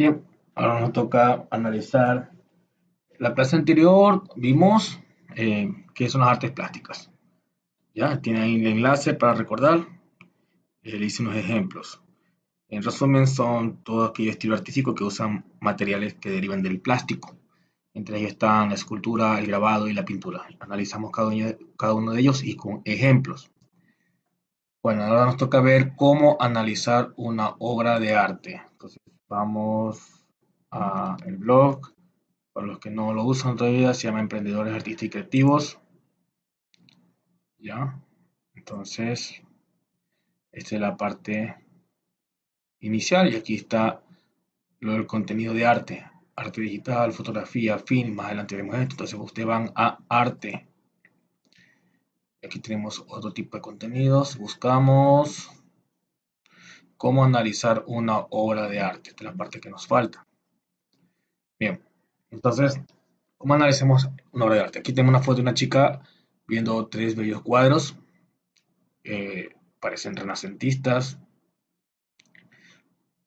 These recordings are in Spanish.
Bien, ahora nos toca analizar. La clase anterior vimos qué son las artes plásticas. Ya, tiene ahí el enlace para recordar. Le hice unos ejemplos. En resumen, son todo aquello estilo artístico que usan materiales que derivan del plástico. Entre ellos están la escultura, el grabado y la pintura. Analizamos cada uno de ellos y con ejemplos. Bueno, ahora nos toca ver cómo analizar una obra de arte. Entonces, vamos al blog. Para los que no lo usan todavía, se llama Emprendedores Artistas y Creativos. ¿Ya? Entonces, esta es la parte inicial y aquí está lo del contenido de arte. Arte digital, fotografía, film, más adelante veremos esto. Entonces, ustedes van a arte. Aquí tenemos otro tipo de contenidos. Buscamos cómo analizar una obra de arte. Esta es la parte que nos falta. Bien, entonces, ¿cómo analicemos una obra de arte? Aquí tenemos una foto de una chica viendo tres bellos cuadros. Parecen renacentistas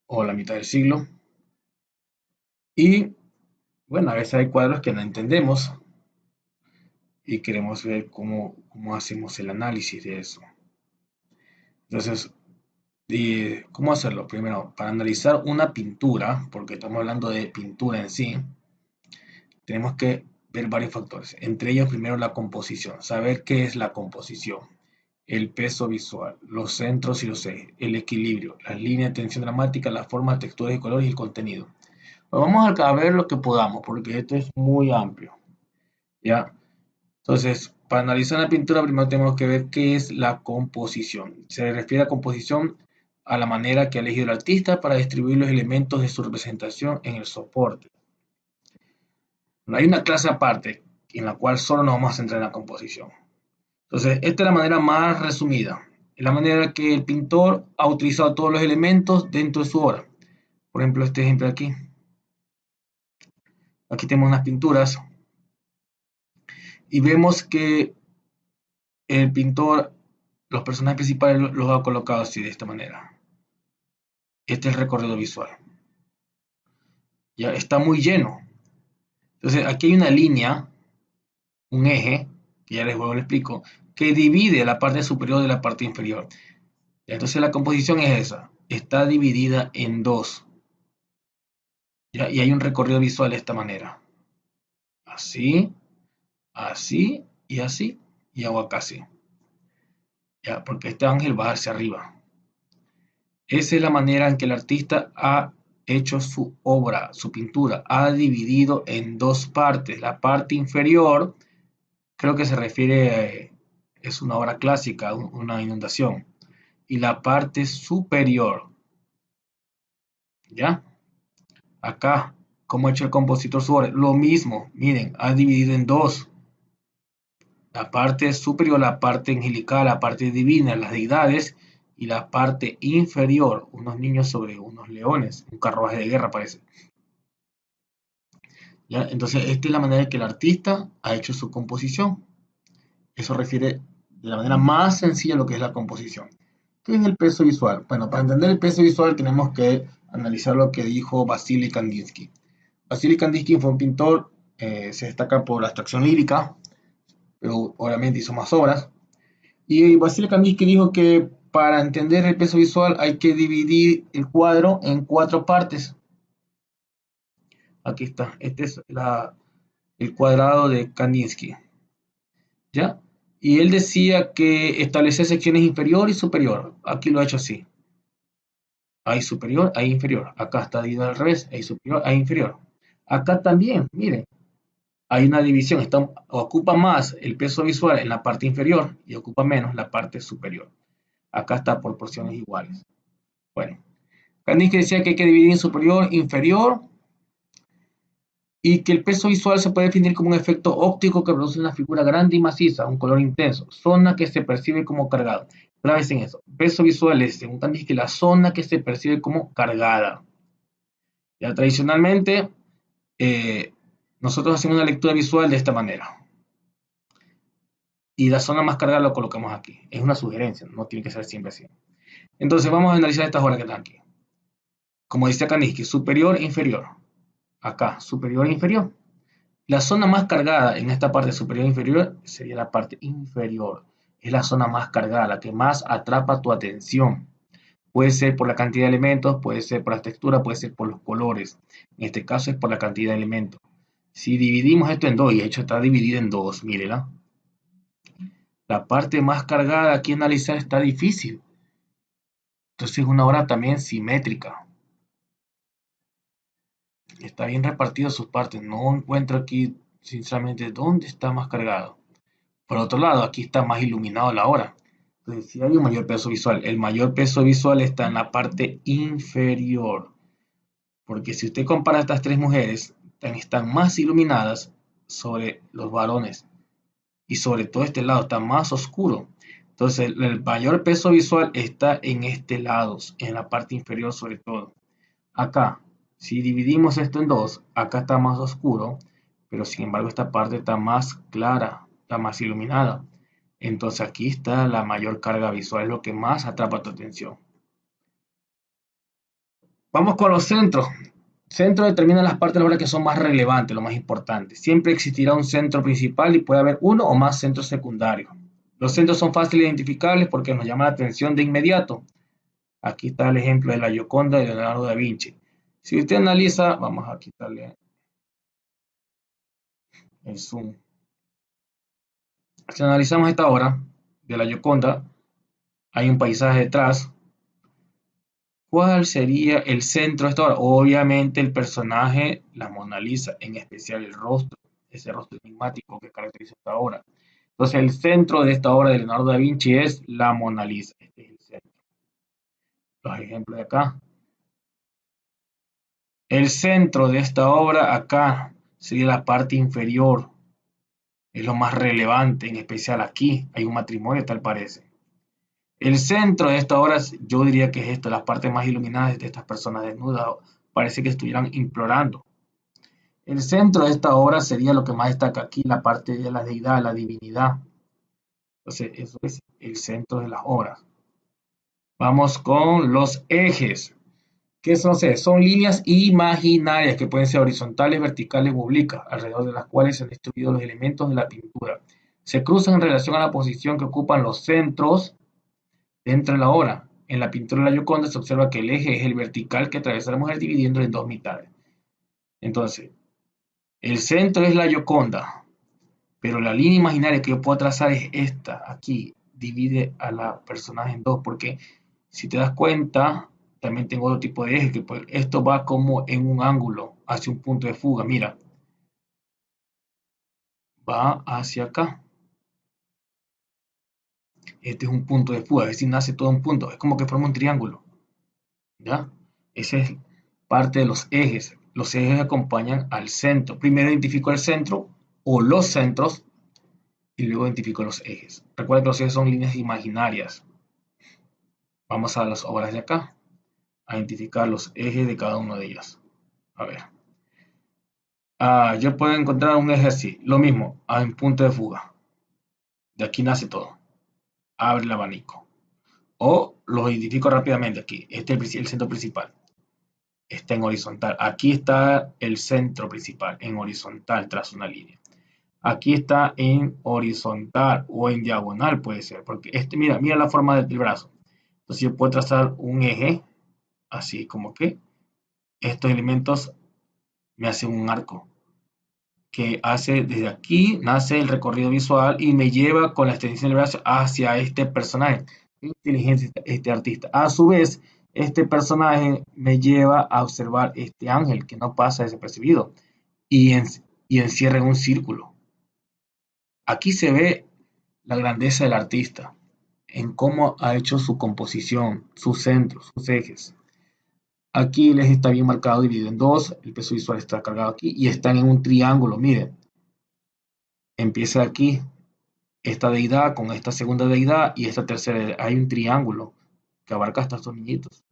o la mitad del siglo. Y bueno, a veces hay cuadros que no entendemos y queremos ver cómo hacemos el análisis de eso. Entonces, ¿cómo hacerlo? Primero, para analizar una pintura, porque estamos hablando de pintura en sí, tenemos que ver varios factores. Entre ellos, primero la composición, saber qué es la composición, el peso visual, los centros y los ejes, el equilibrio, las líneas de tensión dramática, las formas, texturas y colores y el contenido. Pues vamos a ver lo que podamos, porque esto es muy amplio, ¿ya? Entonces, para analizar la pintura, primero tenemos que ver qué es la composición. Se refiere a composición a la manera que ha elegido el artista para distribuir los elementos de su representación en el soporte. No hay una clase aparte en la cual solo nos vamos a centrar en la composición. Entonces, esta es la manera más resumida. Es la manera que el pintor ha utilizado todos los elementos dentro de su obra. Por ejemplo, este ejemplo aquí. Aquí tenemos unas pinturas y vemos que el pintor, los personajes principales los ha colocado así, de esta manera. Este es el recorrido visual. Ya está muy lleno. Entonces, aquí hay una línea, un eje, que ya luego lo explico, que divide la parte superior de la parte inferior. Entonces, la composición es esa. Está dividida en dos. ¿Ya? Y hay un recorrido visual de esta manera. Así, así y así. Y hago acá así. ¿Ya? Porque este ángel va hacia arriba. Esa es la manera en que el artista ha hecho su obra, su pintura. Ha dividido en dos partes. La parte inferior, creo que se refiere, es una obra clásica, una inundación. Y la parte superior, ¿ya? Acá, ¿cómo ha hecho el compositor su obra? Lo mismo, miren, ha dividido en dos. La parte superior, la parte angelical, la parte divina, las deidades, y la parte inferior, unos niños sobre unos leones, un carruaje de guerra parece. ¿Ya? Entonces, esta es la manera en que el artista ha hecho su composición. Eso refiere de la manera más sencilla a lo que es la composición. ¿Qué es el peso visual? Bueno, para entender el peso visual tenemos que analizar lo que dijo Vasily Kandinsky. Vasily Kandinsky fue un pintor, se destaca por la abstracción lírica, pero obviamente hizo más obras. Y Vasily Kandinsky dijo que para entender el peso visual hay que dividir el cuadro en cuatro partes. Aquí está, este es el cuadrado de Kandinsky, ¿ya? Y él decía que establecer secciones inferior y superior. Aquí lo ha hecho así. Hay superior, hay inferior. Acá está dividido al revés, hay superior, hay inferior. Acá también, miren, hay una división. Ocupa más el peso visual en la parte inferior y ocupa menos la parte superior. Acá está por porciones iguales. Bueno, Kandinsky decía que hay que dividir en superior, inferior, y que el peso visual se puede definir como un efecto óptico que produce una figura grande y maciza, un color intenso, zona que se percibe como cargada. Graves en eso. Peso visual es, según Kandinsky, la zona que se percibe como cargada. Ya tradicionalmente, eh, nosotros hacemos una lectura visual de esta manera. Y la zona más cargada lo colocamos aquí. Es una sugerencia, no tiene que ser siempre así. Entonces vamos a analizar estas horas que están aquí. como dice acá, que superior e inferior. Acá, superior e inferior. La zona más cargada en esta parte superior e inferior sería la parte inferior. Es la zona más cargada, la que más atrapa tu atención. Puede ser por la cantidad de elementos, puede ser por la textura, puede ser por los colores. En este caso es por la cantidad de elementos. Si dividimos esto en dos, y de hecho está dividido en dos, mírenla. La parte más cargada aquí analizar está difícil. Entonces es una obra también simétrica. Está bien repartido sus partes. No encuentro aquí, sinceramente, dónde está más cargado. Por otro lado, aquí está más iluminado la obra. Entonces, sí hay un mayor peso visual. El mayor peso visual está en la parte inferior. Porque si usted compara estas tres mujeres, están más iluminadas sobre los varones. Y sobre todo este lado está más oscuro. Entonces, el mayor peso visual está en este lado, en la parte inferior sobre todo. Acá, si dividimos esto en dos, acá está más oscuro, pero sin embargo esta parte está más clara, está más iluminada. Entonces aquí está la mayor carga visual, es lo que más atrapa tu atención. Vamos con los centros. Centro determina las partes de la obra que son más relevantes, lo más importante. Siempre existirá un centro principal y puede haber uno o más centros secundarios. Los centros son fáciles de identificables porque nos llama la atención de inmediato. Aquí está el ejemplo de la Gioconda de Leonardo da Vinci. Si usted analiza, vamos a quitarle el zoom. Si analizamos esta obra de la Gioconda, hay un paisaje detrás. ¿Cuál sería el centro de esta obra? Obviamente el personaje, la Mona Lisa, en especial el rostro, ese rostro enigmático que caracteriza esta obra. Entonces el centro de esta obra de Leonardo da Vinci es la Mona Lisa. Este es el centro. Los ejemplos de acá. El centro de esta obra acá sería la parte inferior. Es lo más relevante, en especial aquí. Hay un matrimonio, tal parece. El centro de esta obra, yo diría que es esta, las partes más iluminadas de estas personas desnudas. Parece que estuvieran implorando. El centro de esta obra sería lo que más destaca aquí, la parte de la deidad, la divinidad. Entonces, eso es el centro de las obras. Vamos con los ejes. ¿Qué son los ejes? Son líneas imaginarias que pueden ser horizontales, verticales o oblicuas, alrededor de las cuales se han distribuido los elementos de la pintura. Se cruzan en relación a la posición que ocupan los centros dentro de la obra. En la pintura de la Gioconda se observa que el eje es el vertical que atraviesa a la mujer dividiendo en dos mitades. Entonces, el centro es la Gioconda, pero la línea imaginaria que yo puedo trazar es esta, aquí, divide a la personaje en dos, porque si te das cuenta, también tengo otro tipo de eje, que pues, esto va como en un ángulo, hacia un punto de fuga, mira, va hacia acá. Este es un punto de fuga, es decir, nace todo un punto, es como que forma un triángulo, ¿ya? Esa es parte de los ejes. Los ejes acompañan al centro. Primero identifico el centro o los centros y luego identifico los ejes. Recuerda que los ejes son líneas imaginarias. Vamos a las obras de acá, a identificar los ejes de cada una de ellas. A ver. Yo puedo encontrar un eje así, lo mismo, en punto de fuga. De aquí nace todo. Abre el abanico. O lo identifico rápidamente aquí. Este es el centro principal. Está en horizontal. Aquí está el centro principal, en horizontal, tras una línea. Aquí está en horizontal o en diagonal puede ser, porque mira la forma del brazo. Entonces yo puedo trazar un eje, así como que estos elementos me hacen un arco que hace desde aquí, nace el recorrido visual y me lleva con la extensión del brazo hacia este personaje. Inteligente este artista. A su vez, este personaje me lleva a observar este ángel que no pasa desapercibido y, y encierra en un círculo. Aquí se ve la grandeza del artista en cómo ha hecho su composición, sus centros, sus ejes. Aquí el eje está bien marcado, dividido en dos, el peso visual está cargado aquí y están en un triángulo, miren. Empieza aquí esta deidad con esta segunda deidad y esta tercera deidad. Hay un triángulo que abarca hasta estos niñitos.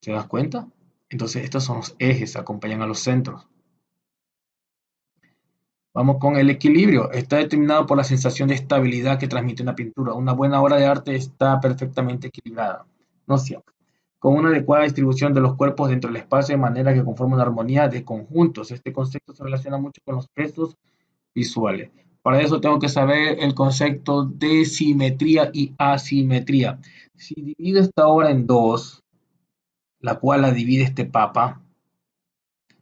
¿Se das cuenta? Entonces estos son los ejes, acompañan a los centros. Vamos con el equilibrio. Está determinado por la sensación de estabilidad que transmite una pintura. Una buena obra de arte está perfectamente equilibrada. No siempre. con una adecuada distribución de los cuerpos dentro del espacio de manera que conforme una armonía de conjuntos. Este concepto se relaciona mucho con los pesos visuales. Para eso tengo que saber el concepto de simetría y asimetría. Si divido esta obra en dos, la cual la divide este papa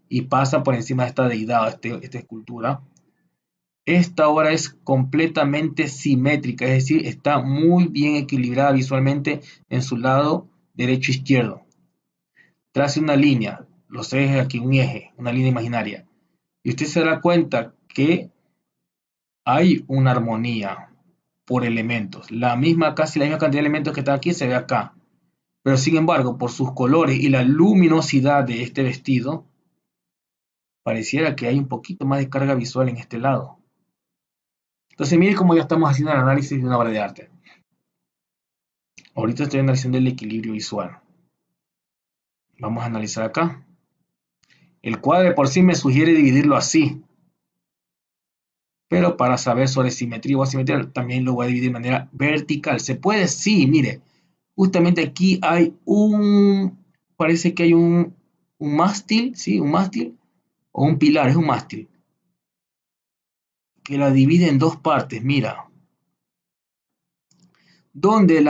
y pasa por encima de esta deidad, esta escultura, esta obra es completamente simétrica, es decir, está muy bien equilibrada visualmente en su lado derecho e izquierdo. Trace una línea, los ejes aquí, un eje, una línea imaginaria. Y usted se dará cuenta que hay una armonía por elementos. Casi la misma cantidad de elementos que están aquí se ve acá. Pero sin embargo, por sus colores y la luminosidad de este vestido, pareciera que hay un poquito más de carga visual en este lado. Entonces, mire cómo ya estamos haciendo el análisis de una obra de arte. Ahorita estoy analizando el equilibrio visual. Vamos a analizar acá. El cuadro de por sí me sugiere dividirlo así. Pero para saber sobre simetría o asimetría, también lo voy a dividir de manera vertical. ¿Se puede? Sí, mire. Justamente aquí hay parece que hay un mástil, ¿sí? Un mástil o un pilar, es un mástil. Que la divide en dos partes, mira. Donde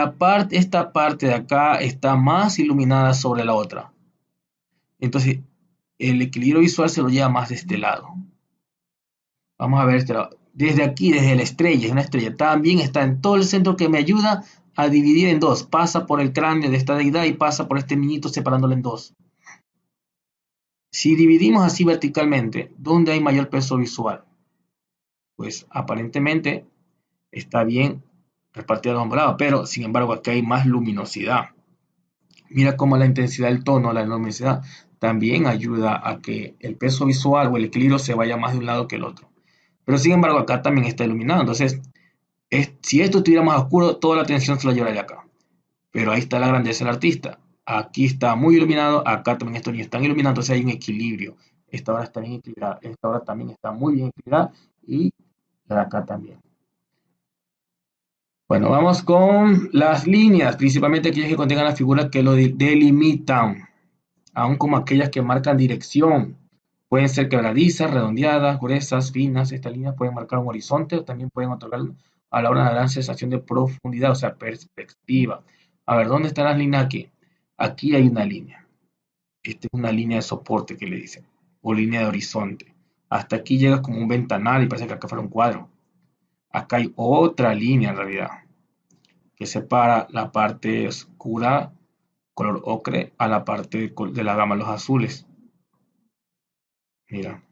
esta parte de acá está más iluminada sobre la otra. Entonces, el equilibrio visual se lo lleva más de este lado. Vamos a ver este lado. Desde aquí, desde la estrella, es una estrella. También está en todo el centro que me ayuda a dividir en dos. Pasa por el cráneo de esta deidad y pasa por este niñito separándolo en dos. Si dividimos así verticalmente, ¿dónde hay mayor peso visual? Pues aparentemente está bien repartida la ombrada, pero sin embargo aquí hay más luminosidad. Mira cómo la intensidad del tono, la luminosidad, también ayuda a que el peso visual o el equilibrio se vaya más de un lado que el otro. Pero sin embargo acá también está iluminado, entonces si esto estuviera más oscuro, toda la atención se la llevaría acá. Pero ahí está la grandeza del artista. Aquí está muy iluminado, acá también estos niños están iluminados, entonces hay un equilibrio. Esta hora está bien equilibrada, esta hora también está muy bien equilibrada y la de acá también. Bueno, vamos con las líneas, principalmente aquellas que contengan las figuras que lo delimitan, aun como aquellas que marcan dirección. Pueden ser quebradizas, redondeadas, gruesas, finas. Estas líneas pueden marcar un horizonte o también pueden otorgar a la hora de la sensación de profundidad, o sea, perspectiva. A ver, ¿dónde están las líneas aquí? Aquí hay una línea. Esta es una línea de soporte que le dicen, o línea de horizonte. Hasta aquí llegas como un ventanal y parece que acá fuera un cuadro. Acá hay otra línea en realidad, que separa la parte oscura, color ocre, a la parte de la gama, los azules. Mira.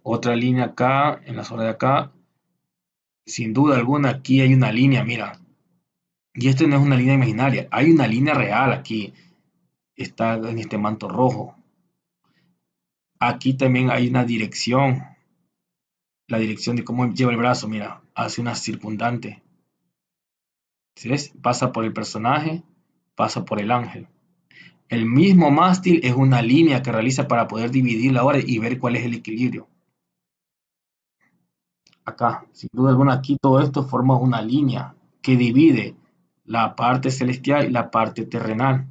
Otra línea acá, en la zona de acá. Sin duda alguna, aquí hay una línea, mira. Y esta no es una línea imaginaria, hay una línea real aquí. Está en este manto rojo. Aquí también hay una dirección. La dirección de cómo lleva el brazo, mira, hace una circundante. ¿Sí ves? Pasa por el personaje, pasa por el ángel. El mismo mástil es una línea que realiza para poder dividir la obra y ver cuál es el equilibrio. Acá, sin duda alguna, aquí todo esto forma una línea que divide la parte celestial y la parte terrenal.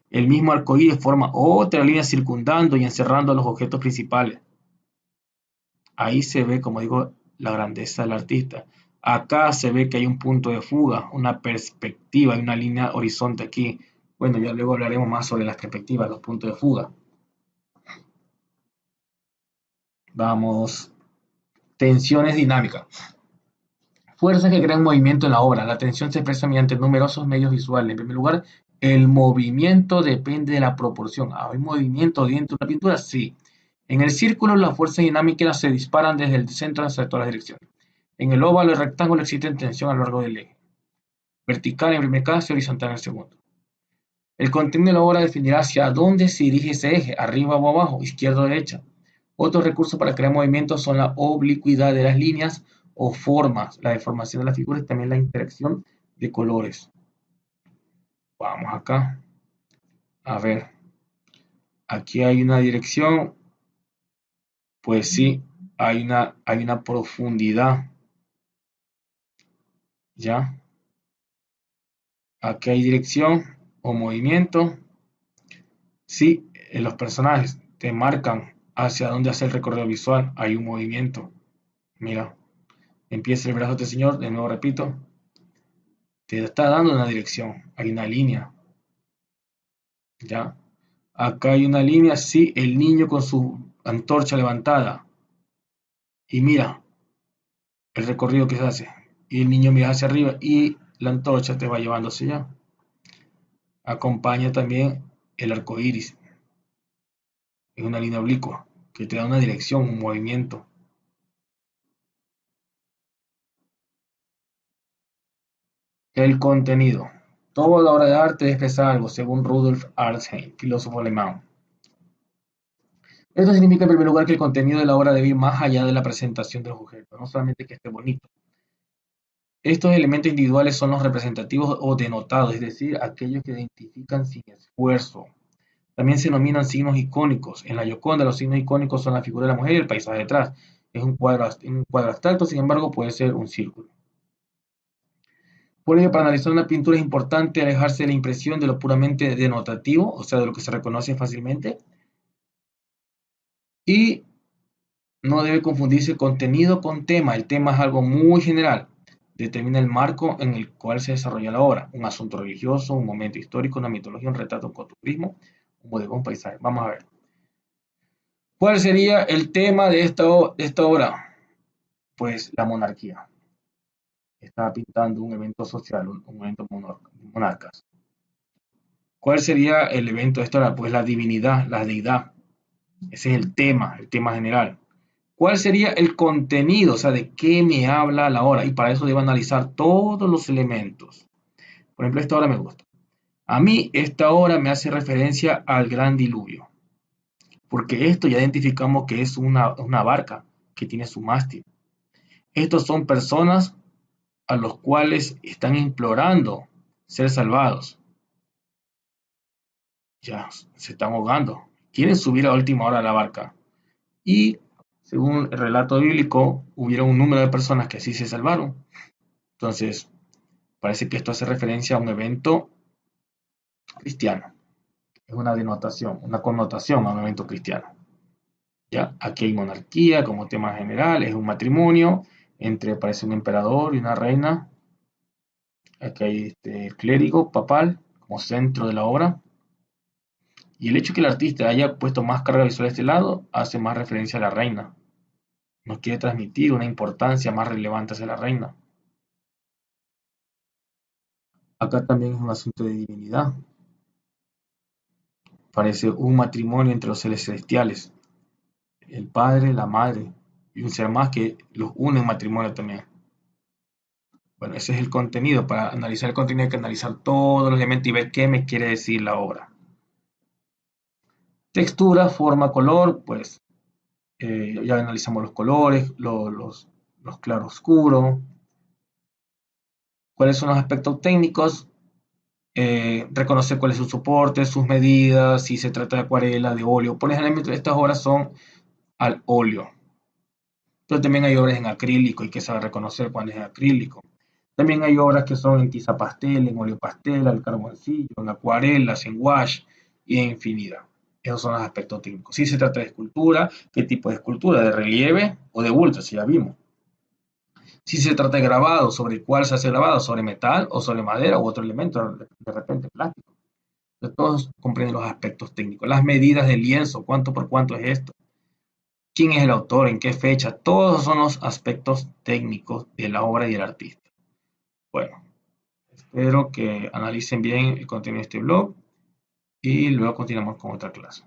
El mismo arcoíris forma otra línea circundando y encerrando los objetos principales. Ahí se ve, como digo, la grandeza del artista. Acá se ve que hay un punto de fuga, una perspectiva, hay una línea horizonte aquí. Bueno, ya luego hablaremos más sobre las perspectivas, los puntos de fuga. Vamos. Tensiones dinámicas. Fuerzas que crean movimiento en la obra. La tensión se expresa mediante numerosos medios visuales. En primer lugar, el movimiento depende de la proporción. ¿Hay movimiento dentro de la pintura? Sí. En el círculo, las fuerzas dinámicas se disparan desde el centro hacia todas las direcciones. En el óvalo y rectángulo existe tensión a lo largo del eje. Vertical en el primer caso y horizontal en el segundo. El contenido de la obra definirá hacia dónde se dirige ese eje, arriba o abajo, izquierda o derecha. Otros recursos para crear movimientos son la oblicuidad de las líneas o formas, la deformación de las figuras y también la interacción de colores. Vamos acá. A ver. Aquí hay una dirección. Pues sí, hay una profundidad. ¿Ya? Aquí hay dirección. o movimiento. Si los personajes te marcan hacia dónde hacer el recorrido visual, hay un movimiento. Mira, empieza el brazo de este señor, de nuevo repito, te está dando una dirección, hay una línea, ¿ya? Acá hay una línea, sí, el niño con su antorcha levantada. Y mira el recorrido que se hace. Y el niño mira hacia arriba y la antorcha te va llevando hacia allá. Acompaña también el arco iris. Es una línea oblicua que te da una dirección, un movimiento. El contenido. Toda obra de arte debe expresar algo, según Rudolf Arnhem, filósofo alemán. Esto significa en primer lugar que el contenido de la obra debe ir más allá de la presentación de los objetos, no solamente que esté bonito. Estos elementos individuales son los representativos o denotados, es decir, aquellos que identifican sin esfuerzo. También se denominan signos icónicos. En la Gioconda los signos icónicos son la figura de la mujer y el paisaje detrás. Es un cuadro abstracto, sin embargo puede ser un círculo. Por ello, para analizar una pintura es importante alejarse de la impresión de lo puramente denotativo, o sea, de lo que se reconoce fácilmente, y no debe confundirse contenido con tema. El tema es algo muy general. Determina el marco en el cual se desarrolla la obra. Un asunto religioso, un momento histórico, una mitología, un retrato, un costumbrismo, un bodegón, un paisaje. Vamos a ver. ¿Cuál sería el tema de esta obra? Pues la monarquía. Está pintando un evento social, un evento monarcas. ¿Cuál sería el evento de esta obra? Pues la divinidad, la deidad. Ese es el tema general. ¿Cuál sería el contenido? O sea, ¿de qué me habla la obra? Y para eso debo analizar todos los elementos. Por ejemplo, esta obra me gusta. A mí esta obra me hace referencia al gran diluvio, porque esto ya identificamos que es una barca que tiene su mástil. Estos son personas a los cuales están implorando ser salvados. Ya se están ahogando. Quieren subir a última hora a la barca. Y según el relato bíblico, hubiera un número de personas que así se salvaron. Entonces, parece que esto hace referencia a un evento cristiano. Es una denotación, una connotación a un evento cristiano. ¿Ya? Aquí hay monarquía como tema general, es un matrimonio entre, parece un emperador y una reina. Aquí hay el clérigo papal como centro de la obra. Y el hecho que el artista haya puesto más carga visual a este lado hace más referencia a la reina. Nos quiere transmitir una importancia más relevante hacia la reina. Acá también es un asunto de divinidad. Parece un matrimonio entre los seres celestiales. El padre, la madre y un ser más que los une en matrimonio también. Bueno, ese es el contenido. Para analizar el contenido hay que analizar todos los elementos y ver qué me quiere decir la obra. Textura, forma, color, pues ya analizamos los colores, los claroscuros. ¿Cuáles son los aspectos técnicos? Reconocer cuál es su soporte, sus medidas, si se trata de acuarela, de óleo. Por ejemplo, estas obras son al óleo. Pero también hay obras en acrílico, hay que saber reconocer cuál es en acrílico. También hay obras que son en tiza pastel, en óleo pastel, al carboncillo, en acuarelas, en wash y en infinidad. Esos son los aspectos técnicos. Si se trata de escultura, ¿qué tipo de escultura? ¿De relieve o de bulto? Si ya vimos. Si se trata de grabado, ¿sobre cuál se hace grabado? ¿Sobre metal o sobre madera u otro elemento? De repente plástico. Entonces, todos comprenden los aspectos técnicos. Las medidas del lienzo, cuánto por cuánto es esto. ¿Quién es el autor? ¿En qué fecha? Todos son los aspectos técnicos de la obra y del artista. Bueno, espero que analicen bien el contenido de este blog y luego continuamos con otra clase.